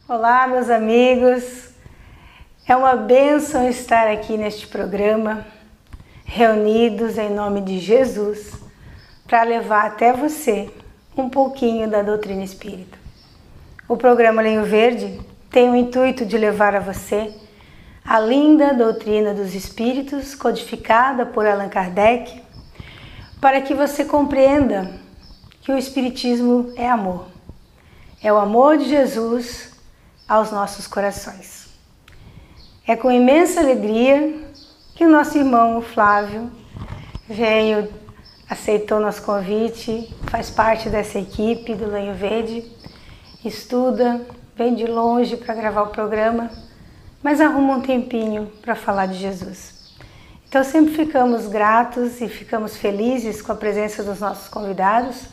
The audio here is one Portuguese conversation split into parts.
Olá, meus amigos. É uma bênção estar aqui neste programa, reunidos em nome de Jesus, para levar até você um pouquinho da doutrina espírita. O programa Lenho Verde tem o intuito de levar a você a linda doutrina dos espíritos, codificada por Allan Kardec, para que você compreenda que o espiritismo é amor. É o amor de Jesus aos nossos corações. É com imensa alegria que o nosso irmão Flávio aceitou nosso convite, faz parte dessa equipe do Lenho Verde, estuda, vem de longe para gravar o programa, mas arruma um tempinho para falar de Jesus. Então sempre ficamos gratos e ficamos felizes com a presença dos nossos convidados,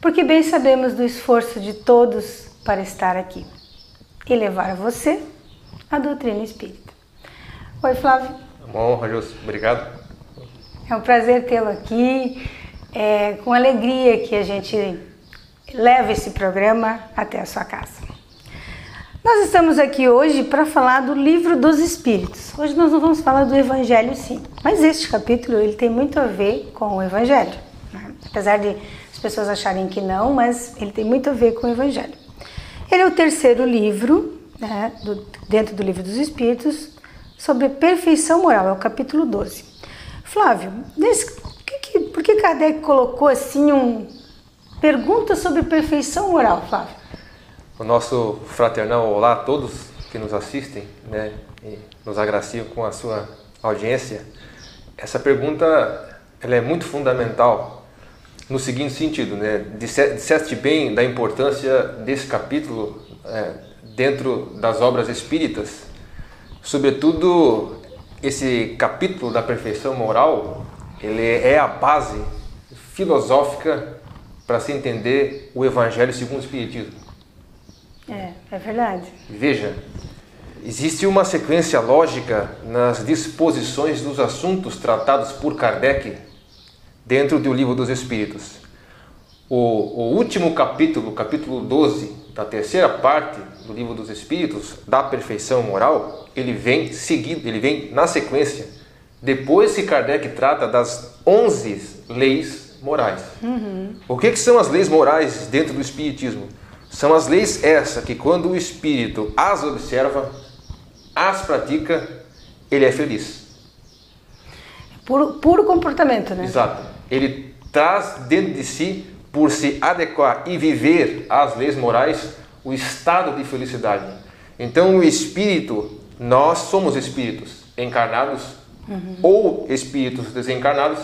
porque bem sabemos do esforço de todos para estar aqui e levar a você a doutrina espírita. Oi, Flávio. É uma honra, Jus. Obrigado. É um prazer tê-lo aqui. É com alegria que a gente leva esse programa até a sua casa. Nós estamos aqui hoje para falar do Livro dos Espíritos. Hoje nós não vamos falar do Evangelho, sim, mas este capítulo ele tem muito a ver com o Evangelho, né? Apesar de as pessoas acharem que não, mas ele tem muito a ver com o Evangelho. Ele é o terceiro livro, né, dentro do Livro dos Espíritos, sobre perfeição moral, é o capítulo 12. Flávio, por que Kardec colocou assim pergunta sobre perfeição moral, Flávio? O nosso fraternal olá a todos que nos assistem, né, e nos agraciam com a sua audiência. Essa pergunta ela é muito fundamental no seguinte sentido, né? Disseste bem da importância desse capítulo dentro das obras espíritas, sobretudo esse capítulo da perfeição moral, ele é a base filosófica para se entender o Evangelho segundo o Espiritismo. É verdade. Veja, existe uma sequência lógica nas disposições dos assuntos tratados por Kardec dentro do Livro dos Espíritos. O último capítulo, capítulo 12, da terceira parte do Livro dos Espíritos, da perfeição moral, ele vem seguido, ele vem na sequência, depois que Kardec trata das 11 leis morais. O que são as leis morais dentro do Espiritismo? São as leis essas que quando o Espírito as observa, as pratica, ele é feliz. Puro comportamento, né? Exato. Ele traz dentro de si, por se adequar e viver às leis morais, o estado de felicidade. Então o espírito, nós somos espíritos encarnados ou espíritos desencarnados,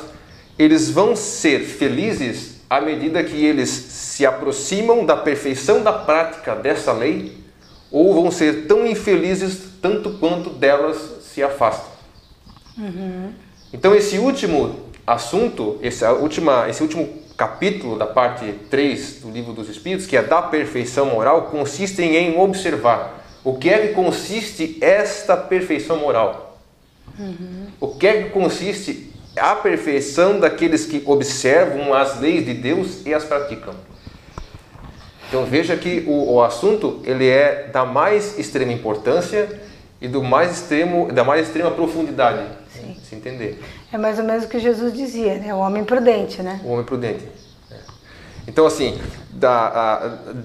eles vão ser felizes à medida que eles se aproximam da perfeição da prática dessa lei, ou vão ser tão infelizes tanto quanto delas se afastam. Então esse último assunto, esse último capítulo da parte 3 do Livro dos Espíritos, que é da perfeição moral, consiste em observar o que é que consiste esta perfeição moral. O que é que consiste a perfeição daqueles que observam as leis de Deus e as praticam. Então veja que o assunto ele é da mais extrema importância e da mais extrema profundidade. Sim. Se entender. É mais ou menos o que Jesus dizia, né? O homem prudente, né? O homem prudente. Então, assim,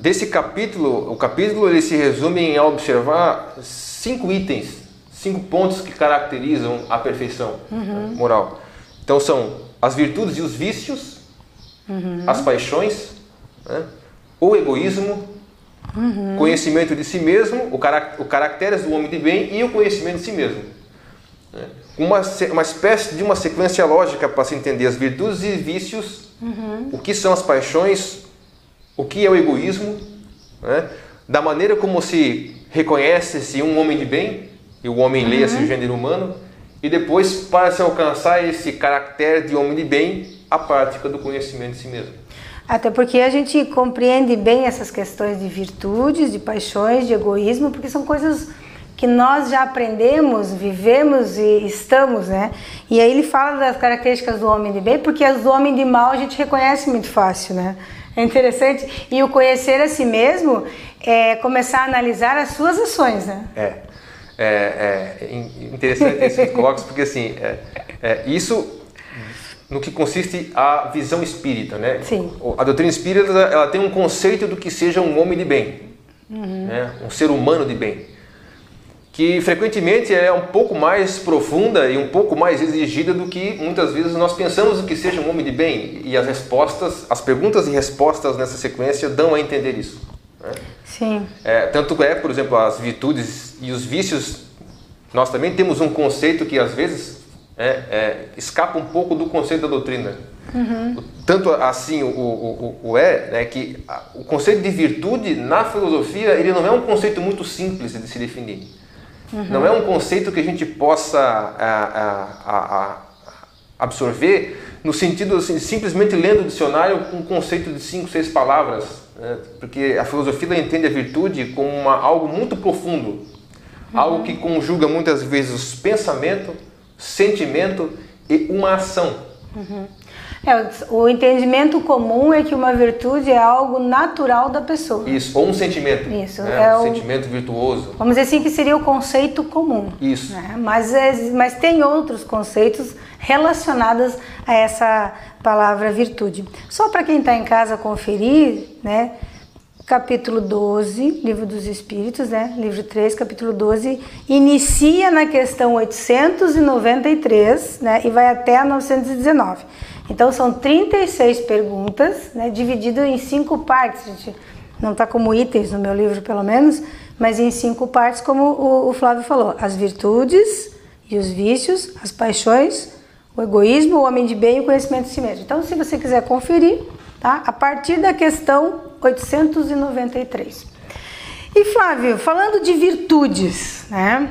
desse capítulo, o capítulo ele se resume em observar 5 itens, 5 pontos que caracterizam a perfeição moral. Então, são as virtudes e os vícios, as paixões, né? O egoísmo, conhecimento de si mesmo, o caracteres do homem de bem e o conhecimento de si mesmo. Uma espécie de uma sequência lógica para se entender as virtudes e vícios, o que são as paixões, o que é o egoísmo, né? Da maneira como se reconhece-se um homem de bem, e o homem leia-se o gênero humano, e depois, para se alcançar esse caráter de homem de bem, a prática do conhecimento de si mesmo. Até porque a gente compreende bem essas questões de virtudes, de paixões, de egoísmo, porque são coisas que nós já aprendemos, vivemos e estamos, né? E aí ele fala das características do homem de bem, porque as do homem de mal a gente reconhece muito fácil, né? É interessante. E o conhecer a si mesmo é começar a analisar as suas ações, né? É interessante isso que coloca, porque assim, isso no que consiste a visão espírita, né? Sim. A doutrina espírita, ela tem um conceito do que seja um homem de bem, né? Um ser humano de bem, que frequentemente é um pouco mais profunda e um pouco mais exigida do que muitas vezes nós pensamos que seja um homem de bem, e as perguntas e respostas nessa sequência dão a entender isso, né? Sim. Tanto por exemplo, as virtudes e os vícios, nós também temos um conceito que às vezes escapa um pouco do conceito da doutrina. Tanto assim que o conceito de virtude na filosofia, ele não é um conceito muito simples de se definir. Não é um conceito que a gente possa absorver no sentido assim, simplesmente lendo o dicionário com um conceito de 5, 6 palavras, né? Porque a filosofia entende a virtude como algo muito profundo, algo que conjuga muitas vezes pensamento, sentimento e uma ação. O entendimento comum é que uma virtude é algo natural da pessoa. Isso, ou um sentimento. Isso, né? Um sentimento virtuoso. Vamos dizer assim que seria o conceito comum. Isso. Né? Mas tem outros conceitos relacionados a essa palavra virtude. Só para quem está em casa conferir, né? Capítulo 12, Livro dos Espíritos, né? Livro 3, capítulo 12, inicia na questão 893, né? E vai até a 919. Então são 36 perguntas, né? Dividido em 5 partes. Gente, não está como itens no meu livro, pelo menos, mas em 5 partes, como o Flávio falou: as virtudes e os vícios, as paixões, o egoísmo, o homem de bem e o conhecimento de si mesmo. Então, se você quiser conferir, tá? A partir da questão 893. E Flávio, falando de virtudes, né?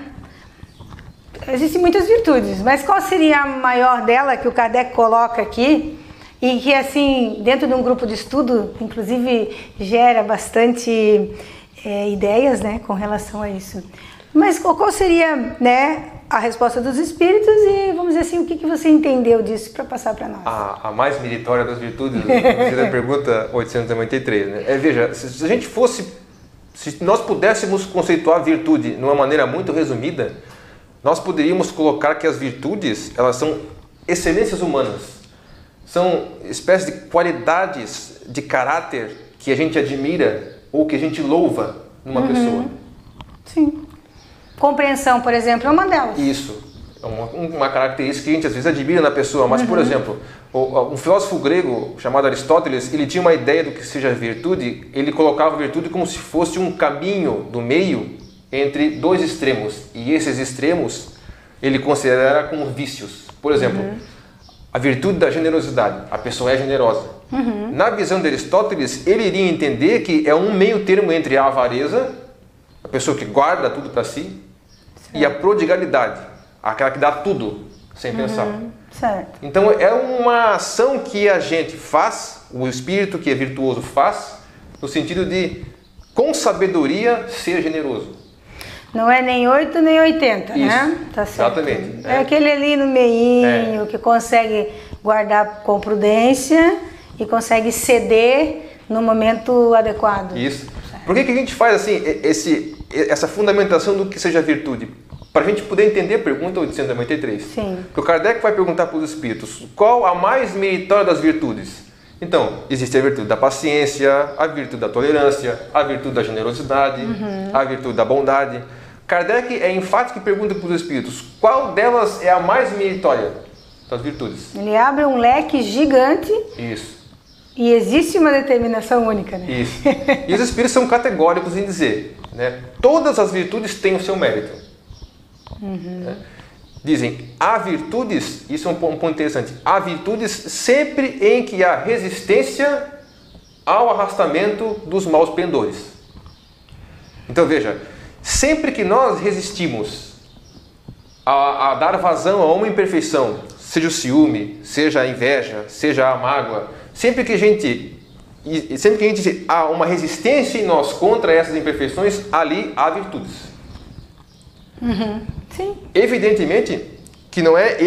Existem muitas virtudes, mas qual seria a maior dela que o Kardec coloca aqui e que, assim, dentro de um grupo de estudo, inclusive, gera bastante ideias, né, com relação a isso? Mas qual seria, né, a resposta dos espíritos e, vamos dizer assim, o que você entendeu disso para passar para nós? A mais meritória das virtudes, da pergunta 893, né? Veja, se nós pudéssemos conceituar virtude de uma maneira muito resumida, nós poderíamos colocar que as virtudes, elas são excelências humanas, são espécies de qualidades de caráter que a gente admira ou que a gente louva numa pessoa. Sim. Compreensão, por exemplo, é uma delas. Isso. É uma característica que a gente às vezes admira na pessoa. Mas, por exemplo, um filósofo grego chamado Aristóteles, ele tinha uma ideia do que seja virtude. Ele colocava a virtude como se fosse um caminho do meio entre 2 extremos. E esses extremos ele considera como vícios. Por exemplo, a virtude da generosidade. A pessoa é generosa. Na visão de Aristóteles, ele iria entender que é um meio termo entre a avareza, a pessoa que guarda tudo para si, e a prodigalidade, aquela que dá tudo sem pensar. Certo. Então é uma ação que a gente faz, o espírito que é virtuoso faz, no sentido de, com sabedoria, ser generoso. Não é nem 8 nem 80, isso, né? Tá certo. Exatamente. É aquele ali no meinho que consegue guardar com prudência e consegue ceder no momento adequado. Isso. Por que a gente faz assim essa fundamentação do que seja virtude? Para a gente poder entender a pergunta 893. Sim. Porque o Kardec vai perguntar para os espíritos qual a mais meritória das virtudes. Então, existe a virtude da paciência, a virtude da tolerância, a virtude da generosidade, a virtude da bondade. Kardec é enfático e pergunta para os espíritos qual delas é a mais meritória das virtudes. Ele abre um leque gigante. Isso. E existe uma determinação única, né? Isso. E os espíritos são categóricos em dizer, né, todas as virtudes têm o seu mérito. Né? Dizem, há virtudes, isso é um ponto interessante, há virtudes sempre em que há resistência ao arrastamento dos maus pendores. Então veja, sempre que nós resistimos a dar vazão a uma imperfeição, seja o ciúme, seja a inveja, seja a mágoa, sempre que a gente há uma resistência em nós contra essas imperfeições, ali há virtudes. Sim. Evidentemente que não é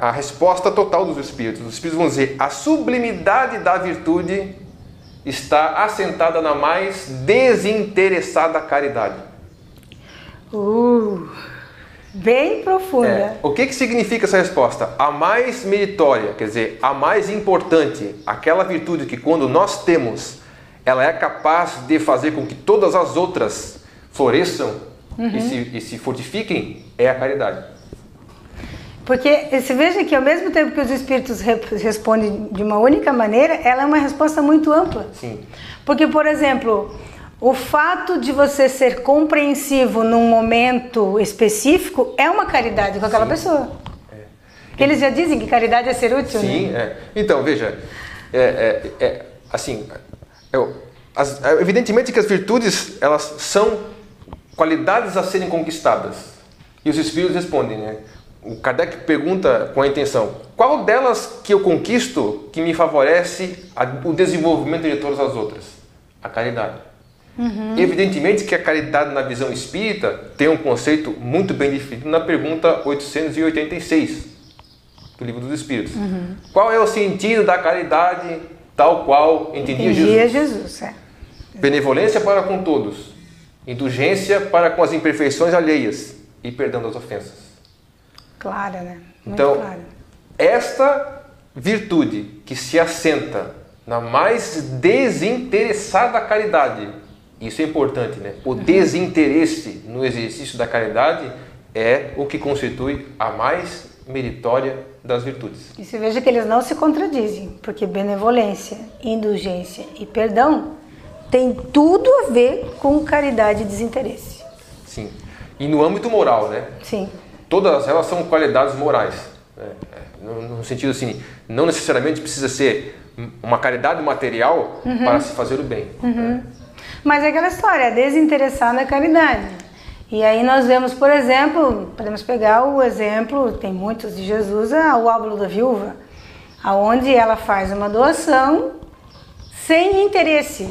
a resposta total dos espíritos. Os espíritos vão dizer, a sublimidade da virtude está assentada na mais desinteressada caridade. Bem profunda. O que significa essa resposta? A mais meritória, quer dizer, a mais importante, aquela virtude que quando nós temos, ela é capaz de fazer com que todas as outras floresçam e se fortifiquem, é a caridade. Porque você veja que ao mesmo tempo que os espíritos respondem de uma única maneira, ela é uma resposta muito ampla. Sim. Porque, por exemplo, o fato de você ser compreensivo num momento específico é uma caridade com aquela pessoa. Porque eles já dizem que caridade é ser útil, Sim, né? Então, veja, evidentemente que as virtudes, elas são qualidades a serem conquistadas. E os espíritos respondem, né? O Kardec pergunta com a intenção, qual delas que eu conquisto que me favorece o desenvolvimento de todas as outras? A caridade. Evidentemente que a caridade na visão espírita tem um conceito muito bem definido na pergunta 886 do Livro dos Espíritos. Qual é o sentido da caridade tal qual entendia Jesus? Benevolência para com todos, indulgência para com as imperfeições alheias e perdão das ofensas. Clara, né? Muito então, clara. Esta virtude que se assenta na mais desinteressada caridade, isso é importante, né? O desinteresse no exercício da caridade é o que constitui a mais meritória das virtudes. E você veja que eles não se contradizem, porque benevolência, indulgência e perdão tem tudo a ver com caridade e desinteresse. Sim. E no âmbito moral, né? Sim. Todas elas são qualidades morais. No sentido assim, não necessariamente precisa ser uma caridade material para se fazer o bem. Mas é aquela história, desinteressar na caridade. E aí nós vemos, por exemplo, podemos pegar o exemplo, tem muitos de Jesus, a óbolo da viúva, aonde ela faz uma doação sem interesse.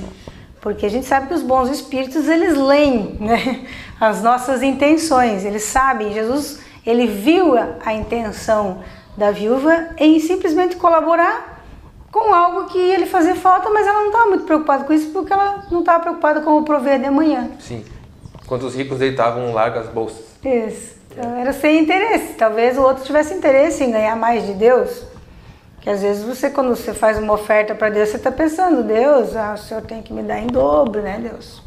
Porque a gente sabe que os bons espíritos, eles leem, né, as nossas intenções, eles sabem. Jesus, ele viu a intenção da viúva em simplesmente colaborar com algo que ia lhe fazer falta, mas ela não estava muito preocupada com isso, porque ela não estava preocupada com o prover de amanhã. Sim, enquanto os ricos deitavam largas bolsas. Isso, então era sem interesse. Talvez o outro tivesse interesse em ganhar mais de Deus. Que às vezes quando você faz uma oferta para Deus, você está pensando, Deus, o Senhor tem que me dar em dobro, né, Deus?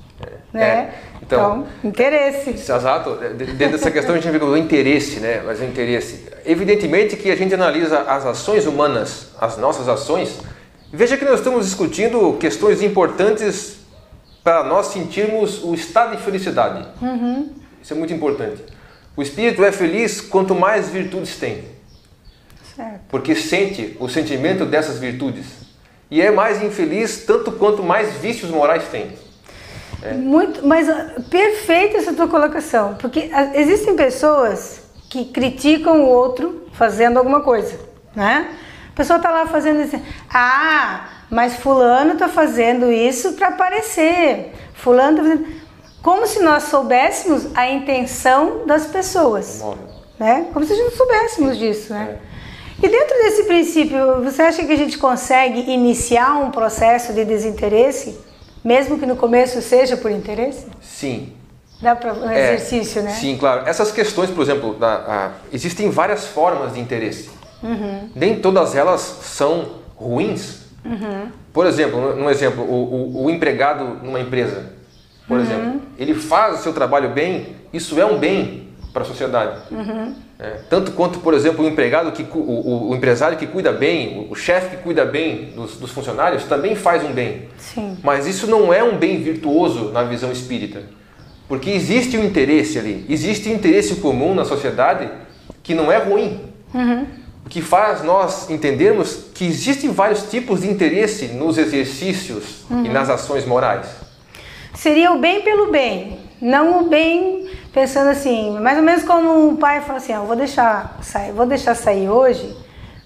Né? Então, interesse. Exato. Dentro dessa questão a gente vê o interesse, né? Mas o interesse. Evidentemente que a gente analisa as ações humanas, as nossas ações. Veja que nós estamos discutindo questões importantes para nós sentirmos o estado de felicidade. Isso é muito importante. O espírito é feliz quanto mais virtudes tem. Certo. Porque sente o sentimento dessas virtudes. E é mais infeliz tanto quanto mais vícios morais tem. Mas perfeita essa tua colocação. Porque existem pessoas que criticam o outro fazendo alguma coisa, né? A pessoa está lá fazendo assim, mas fulano está fazendo isso para aparecer. Fulano está fazendo... Como se nós soubéssemos a intenção das pessoas. Né? Como se a gente não soubéssemos disso, né? E dentro desse princípio, você acha que a gente consegue iniciar um processo de desinteresse, mesmo que no começo seja por interesse? Sim. Dá para um exercício, né? Sim, claro. Essas questões, por exemplo, existem várias formas de interesse. Nem todas elas são ruins. Por exemplo, o empregado numa empresa, por exemplo, ele faz o seu trabalho bem, isso é um bem para a sociedade. Tanto quanto, por exemplo, o empresário que cuida bem, o chefe que cuida bem dos funcionários também faz um bem. Sim. Mas isso não é um bem virtuoso na visão espírita. Porque existe um interesse ali, existe um interesse comum na sociedade que não é ruim. O que faz nós entendermos que existem vários tipos de interesse nos exercícios e nas ações morais. Seria o bem pelo bem, não o bem pensando assim, mais ou menos como um pai fala assim, vou deixar sair hoje,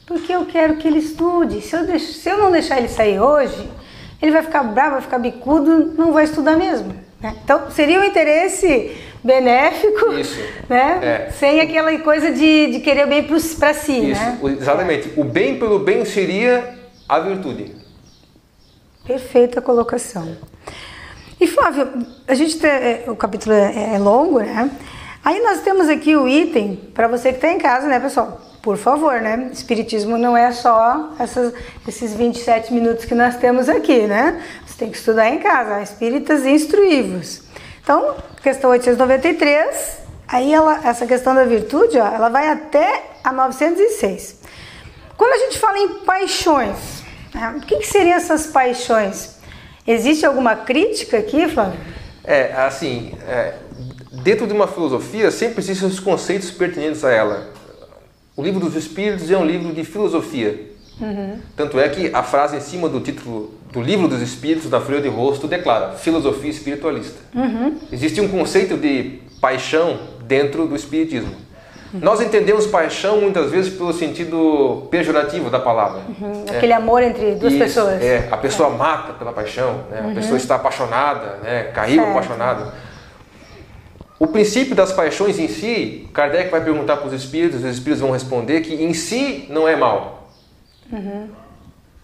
porque eu quero que ele estude. Se eu não deixar ele sair hoje, ele vai ficar bravo, vai ficar bicudo, não vai estudar mesmo. Né? Então seria um interesse benéfico, né? Sem aquela coisa de querer o bem para si. Isso, né? Exatamente. O bem pelo bem seria a virtude. Perfeita colocação. E Flávio, a gente o capítulo é longo, né? Aí nós temos aqui o item para você que está em casa, né, pessoal? Por favor, né? Espiritismo não é só esses 27 minutos que nós temos aqui, né? Você tem que estudar em casa, Espíritas Instruí-vos. Então, questão 893, aí essa questão da virtude, ó, ela vai até a 906. Quando a gente fala em paixões, né, o que seriam essas paixões? Existe alguma crítica aqui, Flávio? Dentro de uma filosofia sempre existem os conceitos pertinentes a ela. O Livro dos Espíritos é um livro de filosofia. Tanto é que a frase em cima do título do Livro dos Espíritos, da folha de rosto, declara filosofia espiritualista. Existe um conceito de paixão dentro do espiritismo. Nós entendemos paixão muitas vezes pelo sentido pejorativo da palavra. Aquele amor entre duas pessoas. A pessoa mata pela paixão, né? A pessoa está apaixonada, né? Caiu apaixonada. O princípio das paixões em si, Kardec vai perguntar para os espíritos vão responder que em si não é mal.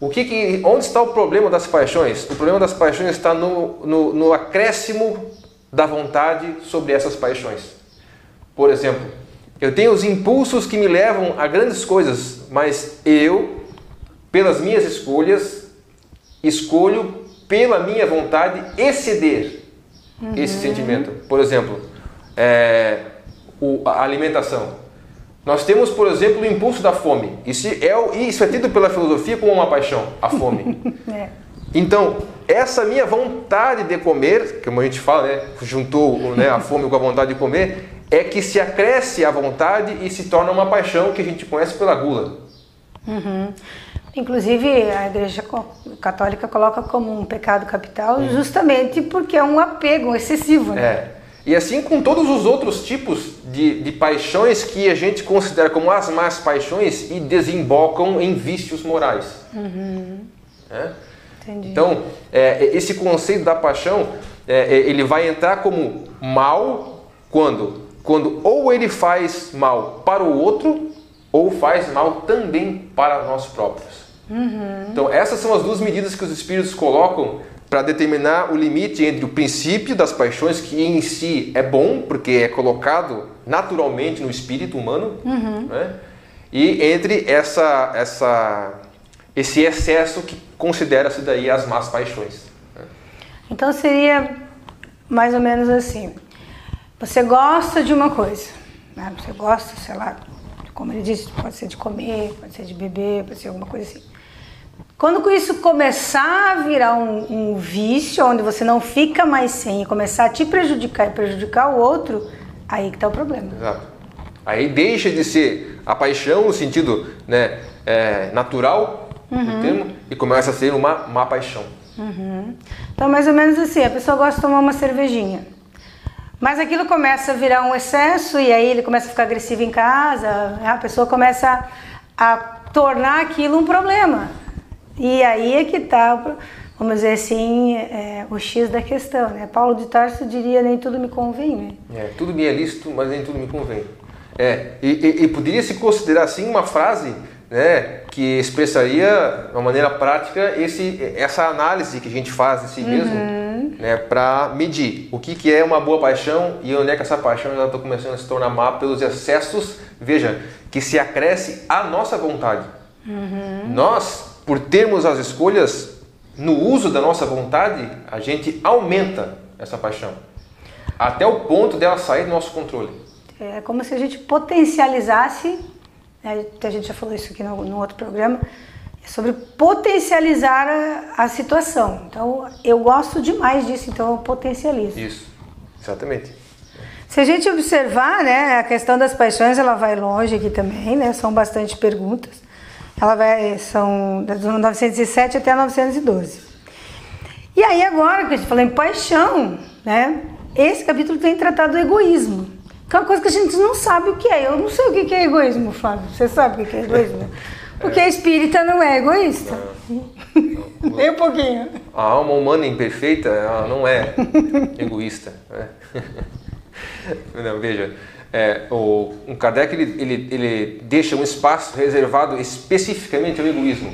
Onde está o problema das paixões? O problema das paixões está no acréscimo da vontade sobre essas paixões. Por exemplo, eu tenho os impulsos que me levam a grandes coisas, mas eu, pelas minhas escolhas, escolho pela minha vontade exceder esse sentimento. Por exemplo, a alimentação. Nós temos, por exemplo, o impulso da fome. Isso é tido pela filosofia como uma paixão, a fome. Então, essa minha vontade de comer, como a gente fala, né, juntou, né, a fome com a vontade de comer, é que se acresce a vontade e se torna uma paixão que a gente conhece pela gula. Inclusive, a Igreja Católica coloca como um pecado capital justamente porque é um apego excessivo, né? E assim com todos os outros tipos de paixões que a gente considera como as más paixões e desembocam em vícios morais. Entendi. Então, esse conceito da paixão, ele vai entrar como mal quando ou ele faz mal para o outro ou faz mal também para nós próprios. Então, essas são as duas medidas que os espíritos colocam para determinar o limite entre o princípio das paixões, que em si é bom, porque é colocado naturalmente no espírito humano, né? E entre esse excesso que considera-se daí as más paixões. Então seria mais ou menos assim: você gosta de uma coisa, né? Você gosta, sei lá, como ele disse, pode ser de comer, pode ser de beber, pode ser alguma coisa assim. Quando isso começar a virar um vício, onde você não fica mais sem e começar a te prejudicar e prejudicar o outro, aí que está o problema. Exato. Aí deixa de ser a paixão no sentido, né, natural do termo e começa a ser uma má paixão. Então, mais ou menos assim, a pessoa gosta de tomar uma cervejinha, mas aquilo começa a virar um excesso e aí ele começa a ficar agressivo em casa, a pessoa começa a tornar aquilo um problema. E aí é que está, vamos dizer assim, o X da questão, né? Paulo de Tarso diria: nem tudo me convém, né? Tudo me é lícito, mas nem tudo me convém. E poderia se considerar assim uma frase, né, que expressaria de uma maneira prática essa análise que a gente faz de si mesmo, né, para medir o que é uma boa paixão e onde é que essa paixão está começando a se tornar má pelos excessos, veja, que se acresce à nossa vontade. Nós, por termos as escolhas, no uso da nossa vontade, a gente aumenta essa paixão, até o ponto dela sair do nosso controle. É como se a gente potencializasse, né, a gente já falou isso aqui no outro programa, sobre potencializar a situação. Então, eu gosto demais disso, então eu potencializo. Isso, exatamente. Se a gente observar, né, a questão das paixões, ela vai longe aqui também, né, são bastante perguntas. São das 907 até 912. E aí agora que a gente falou em paixão, né, esse capítulo tem tratado do egoísmo, que é uma coisa que a gente não sabe o que é. Eu não sei o que é egoísmo, Flávio. Você sabe o que é egoísmo? Porque a espírita não é egoísta. Nem um pouquinho. A alma humana imperfeita, ela não é egoísta. Né? Não, veja... o Kardec ele deixa um espaço reservado especificamente ao egoísmo.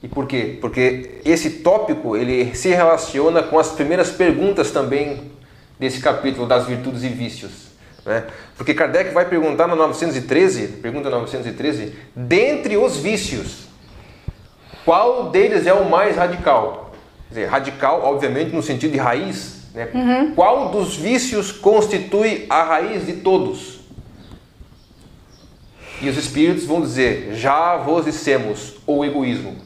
E por quê? Porque esse tópico ele se relaciona com as primeiras perguntas também desse capítulo das virtudes e vícios, né? Porque Kardec vai perguntar na 913, pergunta 913, dentre os vícios, qual deles é o mais radical? Quer dizer, radical, obviamente, no sentido de raiz, né? Qual dos vícios constitui a raiz de todos? E os espíritos vão dizer, já vos dissemos, o egoísmo.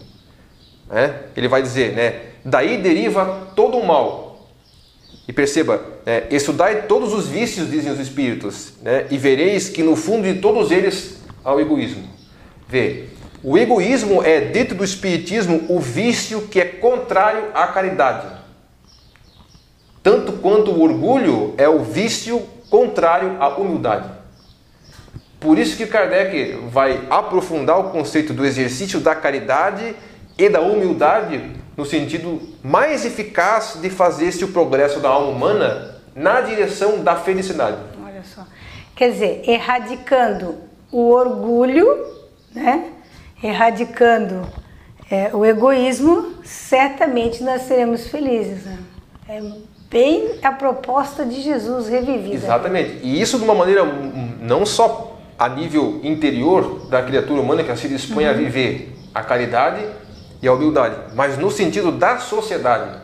Ele vai dizer, né? Daí deriva todo o mal. E perceba, estudai todos os vícios, dizem os espíritos, né? E vereis que no fundo de todos eles há o egoísmo. Vê, o egoísmo é, dentro do espiritismo, o vício que é contrário à caridade. Tanto quanto o orgulho é o vício contrário à humildade. Por isso que Kardec vai aprofundar o conceito do exercício da caridade e da humildade no sentido mais eficaz de fazer-se o progresso da alma humana na direção da felicidade. Olha só. Quer dizer, erradicando o orgulho, né? Erradicando o egoísmo, certamente nós seremos felizes. Né? É bem a proposta de Jesus revivida. Exatamente. E isso de uma maneira não só a nível interior da criatura humana que se dispõe a viver a caridade e a humildade, mas no sentido da sociedade.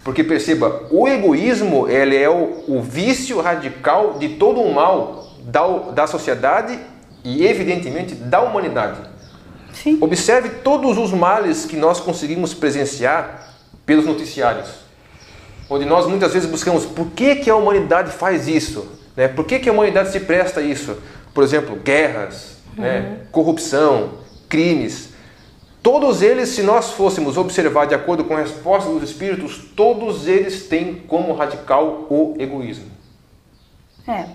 Porque perceba, o egoísmo ele é o vício radical de todo o mal da sociedade e evidentemente da humanidade. Sim. Observe todos os males que nós conseguimos presenciar pelos noticiários, onde nós muitas vezes buscamos por que a humanidade faz isso, né? Por que a humanidade se presta a isso? Por exemplo, guerras, né? Corrupção, crimes. Todos eles, se nós fôssemos observar de acordo com a resposta dos espíritos, todos eles têm como radical o egoísmo.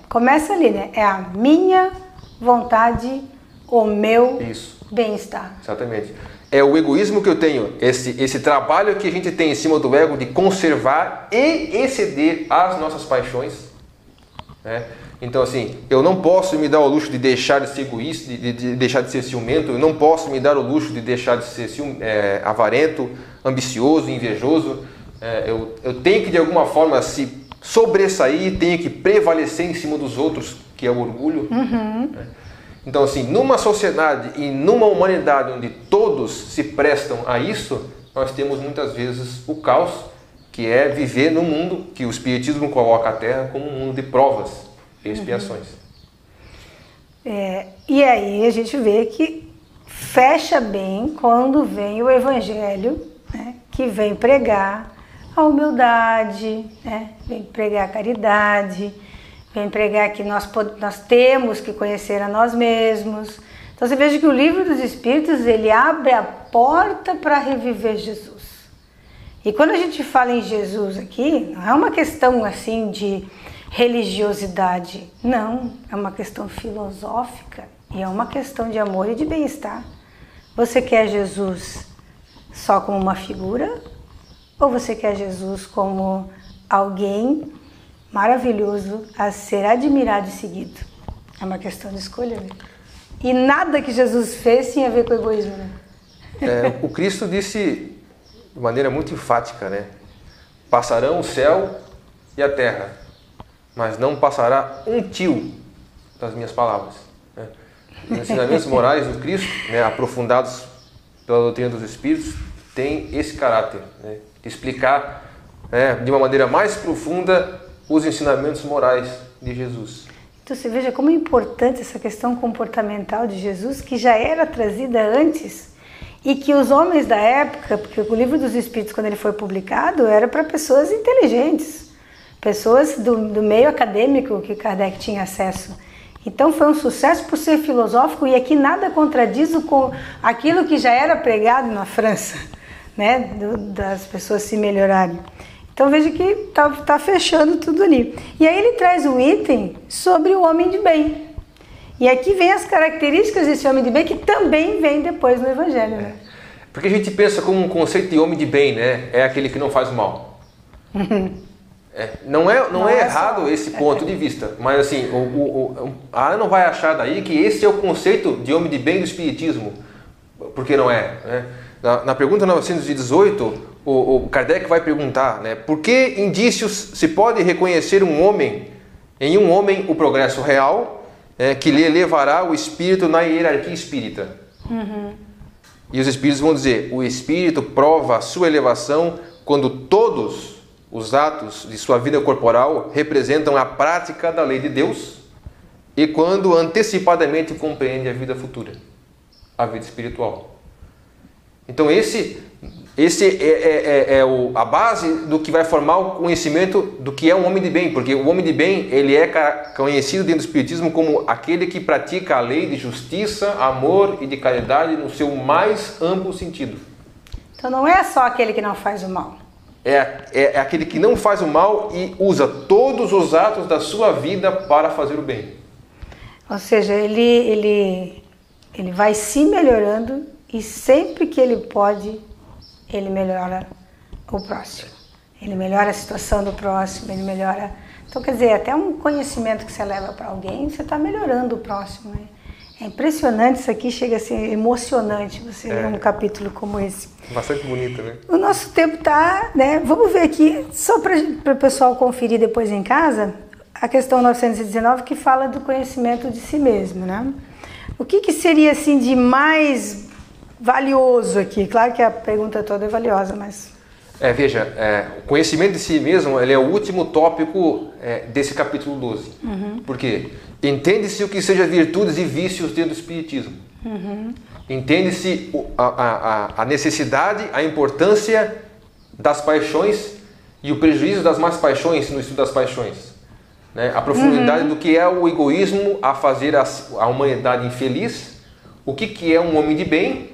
Começa ali, né? É a minha vontade, o meu bem-estar. Exatamente. É o egoísmo que eu tenho, esse trabalho que a gente tem em cima do ego de conservar e exceder as nossas paixões, né? Então, assim, eu não posso me dar o luxo de deixar de ser egoísta, de deixar de ser ciumento, eu não posso me dar o luxo de deixar de ser avarento, ambicioso, invejoso. Eu tenho que, de alguma forma, se sobressair, tenho que prevalecer em cima dos outros, que é o orgulho. Né? Então, assim, numa sociedade e numa humanidade onde todos se prestam a isso, nós temos muitas vezes o caos, que é viver num mundo que o Espiritismo coloca a Terra como um mundo de provas. Expiações. E aí a gente vê que fecha bem quando vem o Evangelho, né, que vem pregar a humildade, né, vem pregar a caridade, vem pregar que nós temos que conhecer a nós mesmos. Então você veja que o Livro dos Espíritos ele abre a porta para reviver Jesus. E quando a gente fala em Jesus aqui, não é uma questão assim de religiosidade, não, é uma questão filosófica e é uma questão de amor e de bem-estar. Você quer Jesus só como uma figura ou você quer Jesus como alguém maravilhoso a ser admirado e seguido? É uma questão de escolha, né? E nada que Jesus fez tinha a ver com o egoísmo, né? O Cristo disse de maneira muito enfática, né? Passarão o céu e a terra, mas não passará um tio das minhas palavras. Né? Os ensinamentos morais do Cristo, né, aprofundados pela doutrina dos Espíritos, têm esse caráter, né, de explicar, né, de uma maneira mais profunda os ensinamentos morais de Jesus. Então você veja como é importante essa questão comportamental de Jesus, que já era trazida antes e que os homens da época, porque o Livro dos Espíritos, quando ele foi publicado, era para pessoas inteligentes, pessoas do meio acadêmico que Kardec tinha acesso. Então foi um sucesso por ser filosófico e aqui nada contradiz com aquilo que já era pregado na França, né? Das pessoas se melhorarem. Então veja que está fechando tudo ali. E aí ele traz um item sobre o homem de bem. E aqui vem as características desse homem de bem que também vem depois no Evangelho. Né? Porque a gente pensa como um conceito de homem de bem, né? É aquele que não faz mal. Não é errado só esse ponto de vista, mas assim, a Ana não vai achar daí que esse é o conceito de homem de bem do Espiritismo, porque não é, né? Na pergunta 918, o Kardec vai perguntar, né, por que indícios se pode reconhecer em um homem o progresso real, que lhe levará o espírito na hierarquia espírita? E os espíritos vão dizer, o espírito prova a sua elevação quando todos os atos de sua vida corporal representam a prática da lei de Deus e quando antecipadamente compreende a vida futura, a vida espiritual. Então esse é a base do que vai formar o conhecimento do que é um homem de bem, porque o homem de bem ele é conhecido dentro do Espiritismo como aquele que pratica a lei de justiça, amor e de caridade no seu mais amplo sentido. Então não é só aquele que não faz o mal. É aquele que não faz o mal e usa todos os atos da sua vida para fazer o bem. Ou seja, ele vai se melhorando e sempre que ele pode, ele melhora o próximo. Ele melhora a situação do próximo, ele melhora... Então, quer dizer, até um conhecimento que você leva para alguém, você está melhorando o próximo, né? É impressionante isso aqui, chega a ser emocionante você ler um capítulo como esse. Bastante bonito, né? O nosso tempo está, né? Vamos ver aqui, só para o pessoal conferir depois em casa, a questão 919 que fala do conhecimento de si mesmo, né? O que seria assim de mais valioso aqui? Claro que a pergunta toda é valiosa, mas... Veja, o conhecimento de si mesmo ele é o último tópico desse capítulo 12. Por quê? Entende-se o que seja virtudes e vícios dentro do Espiritismo. Entende-se a necessidade, a importância das paixões e o prejuízo das más paixões no estudo das paixões. Né? A profundidade do que é o egoísmo a fazer a humanidade infeliz, o que é um homem de bem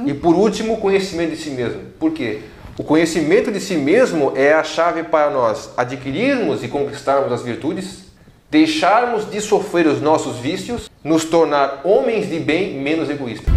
e, por último, o conhecimento de si mesmo. Por quê? O conhecimento de si mesmo é a chave para nós adquirirmos e conquistarmos as virtudes, deixarmos de sofrer os nossos vícios, nos tornar homens de bem menos egoístas.